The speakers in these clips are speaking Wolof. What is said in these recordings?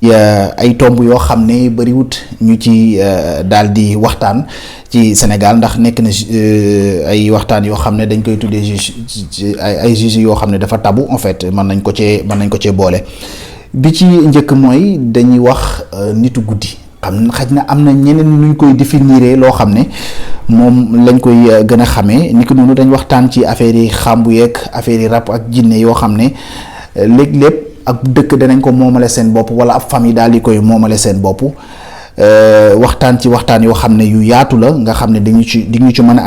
ay tomb yoo xam ne bëriwut ñu ci daal di waxtaan ci Sénégal ndax nekk na ay waxtaan yoo xam ne dañ koy tuddee ay juge yoo xam ne dafa tabu en fait mën nañ ko cee boole bi ci njëkk mooy dañuy wax nitu guddi xaj na am na ñeneen nuñ koy définir loo xam ne moom lañ koy gën a xamee ni ko noonu dañ waxtaan ci affaire yi xàmbu yeeg affaire yi rab ak jinne yoo xam ne léeg-léeg ak dëkk danañ ko moomale seen bopp wala ab famille daal di koy moomale seen bopp waxtaan yoo xam ne yu yaatu la nga xam ne di ñu ci mën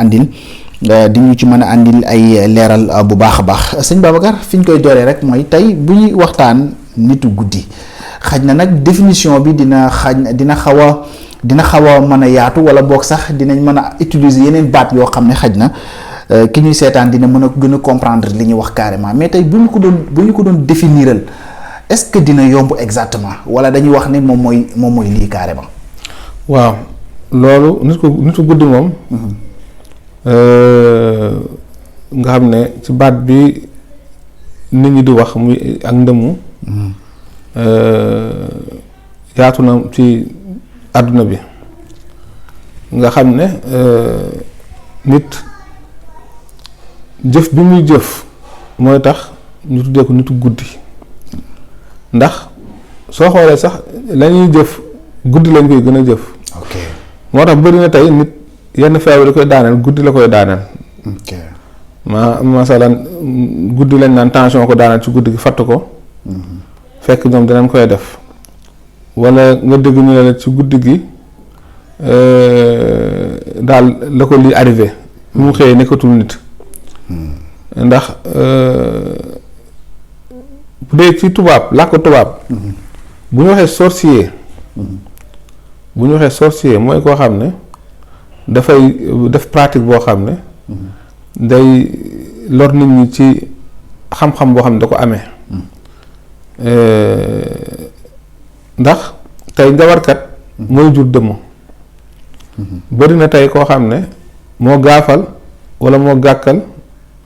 a andil ay leeral bu baax a baax sëñ Babacar fi ñu koy dooree rek mooy tey bu ñuy waxtaan nitu guddi xaj na nag définition bi dina xaw a mën a yaatu wala boog sax dinañ mën a utiliser yeneen baat yoo xam ne xaj na ki ñuy seetaan dina mën a gën a comprendre li ñuy wax carrément mais tey bu ñu ko doon définiral est-ce que dina yomb exactement wala dañuy wax ne moom mooy lii carrément. waaw loolu nitu guddi moom. nga xam ne ci baat bi nit ñi di wax muy ak ndëmu. yaatu na ci àdduna bi nga xam ne nit jëf bi muy jëf mooy tax ñu tuddee ko nitu guddi ndax soo xoolee sax lañuy jëf guddi lañ koy gën a jëf. ok moo tax bëri na tey nit yenn feebar da koy daaneel guddi la koy daaneel. ok masalan guddi lañ naan tension ko daaneel ci guddi gi fatt ko. fekk ñoom dinañ koy def wala nga dégg ñu ne la ci guddi gi daal la ko lii arrivé bi mu xëyee nekkatul nit ndax bu dee ci tubaab làkk tubaab bu ñu waxee sorcier mooy koo xam ne dafay def pratique boo xam ne day lor nit ñi ci xam-xam boo xam ne da ko amee ndax tey njabarkat mooy jur dëmm bari na tey koo xam ne moo gaafal wala moo gàkkal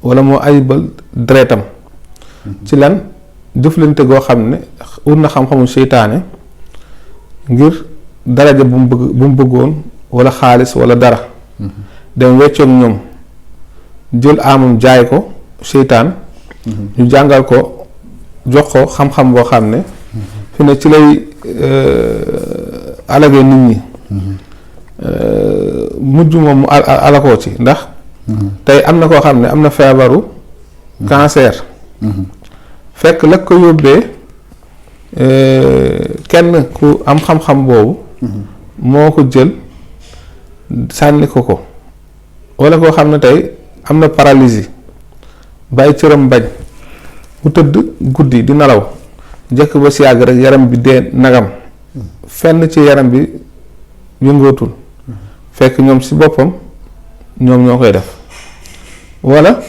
wala moo ayibal deretam ci lan jëflante goo xam ne ut na xam-xamu seytaane ngir daraja bu mu bëggoon wala xaalis wala dara dem weccoog ñoom jël amum jaay ko seytaan ñu jàngal ko jox ko xam-xam boo xam ne fi ne ci lay alagee nit ñi mujj moom mu alakoo ci ndax tey am na koo xam ne am na feebaru cancer fekk la ko yóbbee kenn ku am xam-xam boobu moo ko jël sànni ko wala koo xam ne tey am na paralysie bàyyi cëram bañ mu tëdd guddi di nelaw jëkk ba si yàgg rek yaram bi dee nagam fenn ci yaram bi yëngootul fekk ñoom si boppam ñoom ñoo koy def wala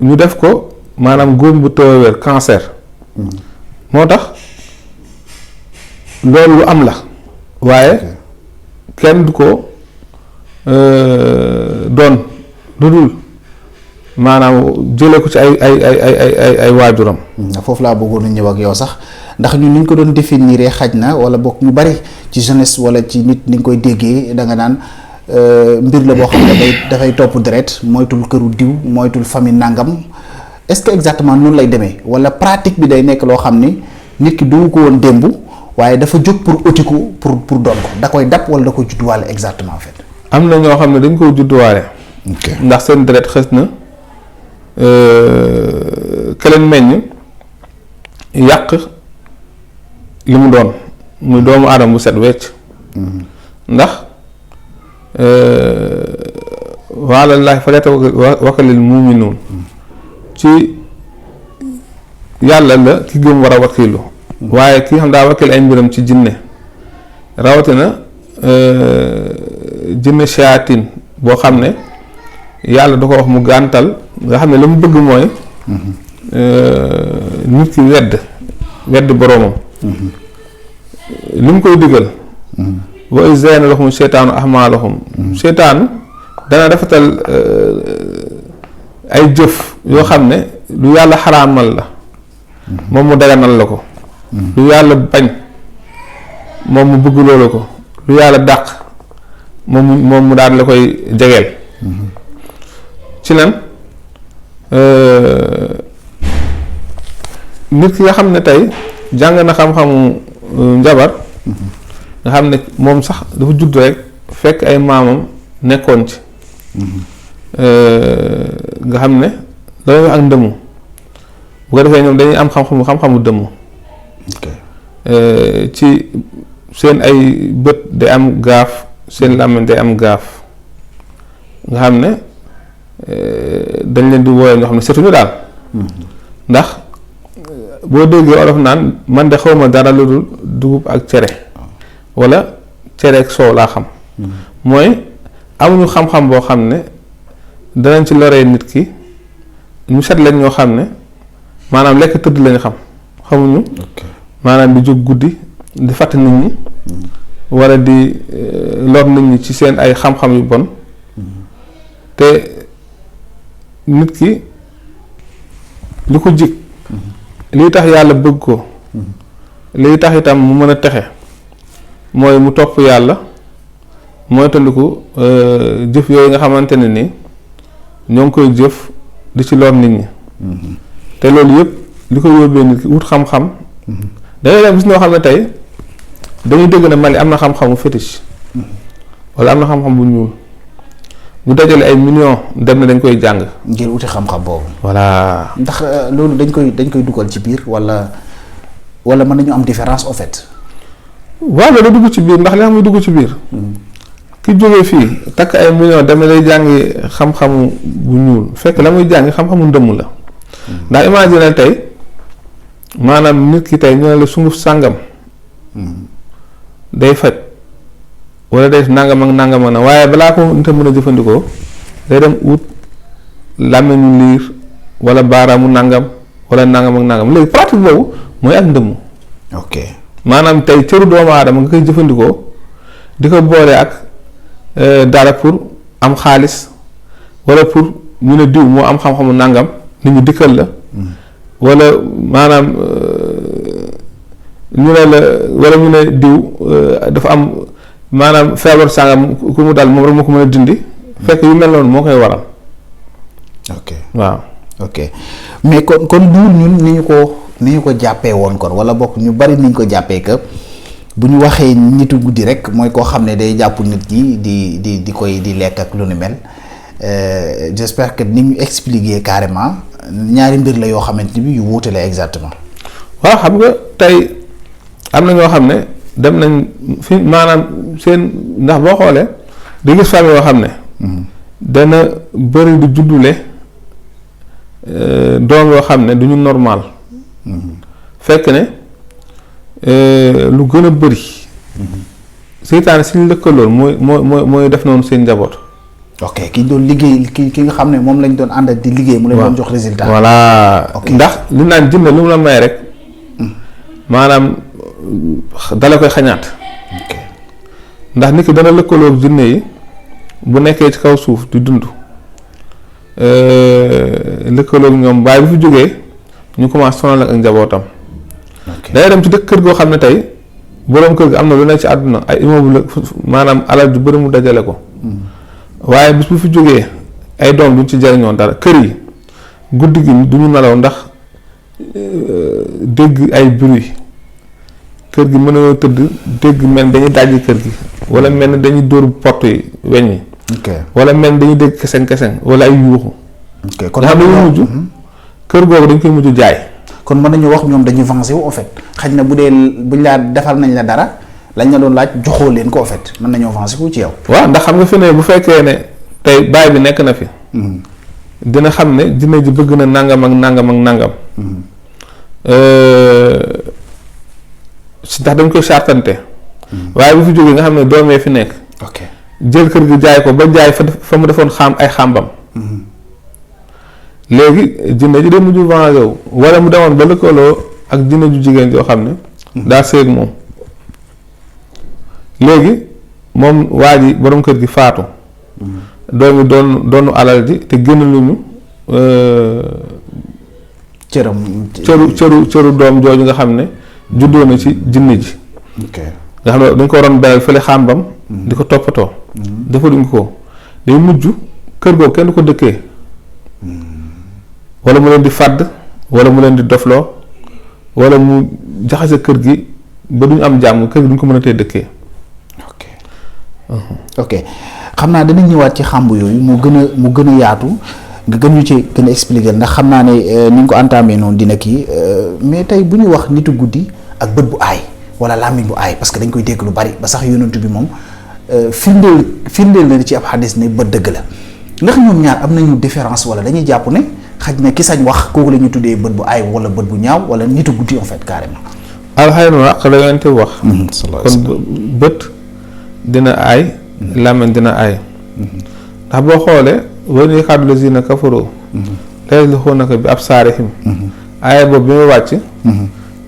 ñu def ko maanaam góom bu tëw a wér cancer moo tax loolu lu am la waaye kenn du ko doon lu dul maanaam jëlee ko ci ay waajuram. foofu laa bëggoon a ñëw ak yow sax ndax ñun ni ñu ko doon définir xaj na wala bokk ñu bari ci jeunesse wala ci nit ni nga koy déggee da nga naan mbir la boo xam ne dafay topp deret moytul këru diw moytul famille nangam est-ce que exactement noonu lay demee wala pratique bi day nekk loo xam ni nit ki du ko woon démb waaye dafa jóg pour ëtiku pour doon ko da koy dab wala da koy judduwaale exactement en fait. am na ñoo xam ne dañ koy judduwaale. ndax seen deret xës na. keleen meññ yàq li mu doon muy doomu aadama bu set wecc ndax wa'alallaahi falyatawakkalil mu'minuun ci yàlla la ki gëm war a wakkilu waaye ki xam daa wakkil ay mbiram ci jinne rawatina jinne shayaatin boo xam ne yàlla da ko wax mu gàntal nga xam ne la mu bëgg mooy nit ki wedd boroomam li mu koy digal wa iz zayyana lahum seytaanu a'maalahum seytaanu dana rafetal ay jëf yoo xam ne lu yàlla xaraamal la moom mu daganal la ko. lu yàlla bañ moom mu bëgg loolu ko. lu yàlla dàq moom mu daal la koy jegeel. ci lan nit ki nga xam ne tey jàng na xam-xamu njabar. nga xam ne moom sax dafa judd rek fekk ay maamam nekkoon ci. nga xam ne loolu wax ak ndëmu bu ko defee ñoom dañuy am xam-xamu dëmu. ci seen ay bët day am gaaf seen làmmiñ day am gaaf nga xam ne dañ leen di wooye ñoo xam ne setuñu daal. ndax boo déggee olof naan man de xawma dara lu dul dugub ak cere wala cere ak soow laa xam. mooy amuñu xam-xam boo xam ne danañ ci loree nit ki ñu set lañ ñoo xam ne maanaam lekk tëdd lañu xam xamuñu. maanaam di jóg guddi di fàtt nit ñi wala di lor nit ñi ci seen ay xam-xam yu bon te nit ki li ko jig lii tax yàlla bëgg ko lii tax itam mu mën a texe mooy mu topp yàlla mooy tandiku jëf yooyu nga xamante ne ni ñoo ngi koy jëf di ci lor nit ñi te loolu yëpp li ko yóbbee nit ki wut xam-xam dangay dem gis noo xam ne tey dañuy dégg ne Mali am na xam-xamu fétiche wala am na xam-xam bu ñuul ñu dajale ay millions dem na dañ koy jàng ngir wuti xam-xam boobu. voilà ndax loolu dañ koy dugal ci biir wala mën nañu am différence au fait. waaw loolu dugg ci biir ndax li xam muy dugg ci biir ki jógee fii takk ay millions dem na day jàngi xam-xamu bu ñuul fekk la muy jàngi xam-xamu ndëmm la ndax imagine tey maanaam nit ki tey ñu ne la sunguf sàngam day faj wala day nangam ak nangam na waaye balaa ko nit a mën a jëfandikoo day dem ut làmmiñu liir wala baaraamu nangam wala nangam ak nangam léegi pratique boobu mooy ak ndëmm. ok maanaam tey cëru doomu aadama nga koy jëfandikoo di ko boole ak dara pour am xaalis wala pour ñu ne diw moo am xam-xamu nangam nit ñi dikkal la. wala maanaam ñu ne la wala ñu ne diw dafa am maanaam feebar sàngam ku mu dal moom rek moo ko mën a dindi fekk yu mel noonu moo koy waral. ok waaw. ok mais kon duul ñun ni ñu ko jàppee woon kon wala bokk ñu bari ni ñu ko jàppee que bu ñu waxee nitu guddi rek mooy koo xam ne day jàpp nit ñi di koy di lekk ak lu ni mel j'espère que ni ñu expliquer carrément. ñaari mbir la yoo xamante ni bi yu wuute la exactement. waaw xam nga tey am na ñoo xam ne dem nañ fi maanaam seen ndax boo xoolee di gis famille yoo xam ne. dana bëri di juddule doom yoo xam ne du ñu normal. fekk ne lu gën a bëri. seytaane si ñu lëkkaloon mooy def noonu seen njaboot. ok ki doon liggéey ki nga xam ne moom lañ doon ànd di liggéey. mu leen doon jox résultat. voilà ndax li naan jinne lu mu la may rek maanaam dala koy xañaat. ndax nit ki dana lëkkaloog jinne yi bu nekkee ci kaw suuf di dund lëkkaloog ñoom waaye bu fi jógee ñu commencé sonal ak njabootam. day dem ci dëkk kër goo xam ne tey boroom kër gi am na lu nekk ci àdduna ay immeuble maanaam alal ju bëri mu dajale ko. waaye bis bu fi jógee ay doom duñ ci jariñoo dara kër yi guddi gi duñu nelaw ndax dégg ay bruit kër gi mën na tëdd dégg mel ni dañuy dajji kër gi wala mel ni dañuy dóor porte yi weñ yi wala mel ni dañuy dégg keseng wala ay yuuxu kon nga xam dañuy mujj kër googu dañ koy mujj jaay. kon mën nañu wax ñoom dañuy venger wu en fait xëy na bu dee buñ laa defal nañ la dara lañ la doon laaj joxoo leen ko en fait mën nañoo venger wu ci yow. waaw ndax xam nga fi ne bu fekkee ne tey baay bi nekk na fi. dina xam ne jinne ji bëgg na nangam ak nangam ak nangam. si ndax dañ koy sartante. waaye bu fi jógee nga xam ne doomee fi nekk. ok jël kër gi jaay ko ba jaay fa mu defoon ay xàmbam. léegi jinne ji day mujj venger wu wala mu demoon ba lëkkaloo ak jinne ju jigéen joo xam ne. daa seeg moom. léegi moom waa ji borom kër gi faatu. doom yi doonu alal ji te génn luñu cëru doom jooju nga xam ne juddoo na ci jinne ji nga xam ne dañ ko waroon bàyyi fële xàmbam di ko toppatoo defaluñ ko day mujj kër googu kenn du ko dëkkee wala mu leen di fàdd wala mu leen di dofloo wala mu jaxase kër gi ba duñ am jàmm kër gi duñ ko mën a tee dëkkee. ok xam naa danañ ñëwaat ci xàmb yooyu mu gën a yaatu nga gën ñu ci gën a expliquer ndax xam naa ne ni nga ko entamé noonu dina kii mais tey bu ñuy wax nitu guddi ak bët bu aay wala làmmiñ bu aay parce que dañ koy dégg lu bari ba sax yonent bi moom firndeel na ci ab xadis ne bët dëgg la ndax ñoom ñaar am nañu différence wala dañuy jàpp ne xaj na ki sañ wax kooku la ñuy tuddee bët bu aay wala bët bu ñaaw wala nitu guddi en fait carrément. alxayru wax la yonent wax. kon bët dina aay. làmmiñ dina aay. ndax boo xoolee wa in yakaadu laziina kafaru la yuzliquunaka bi absaarihim. aaya boobu bi muy wàcc.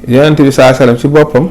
yonent bi saa salaam ci boppam.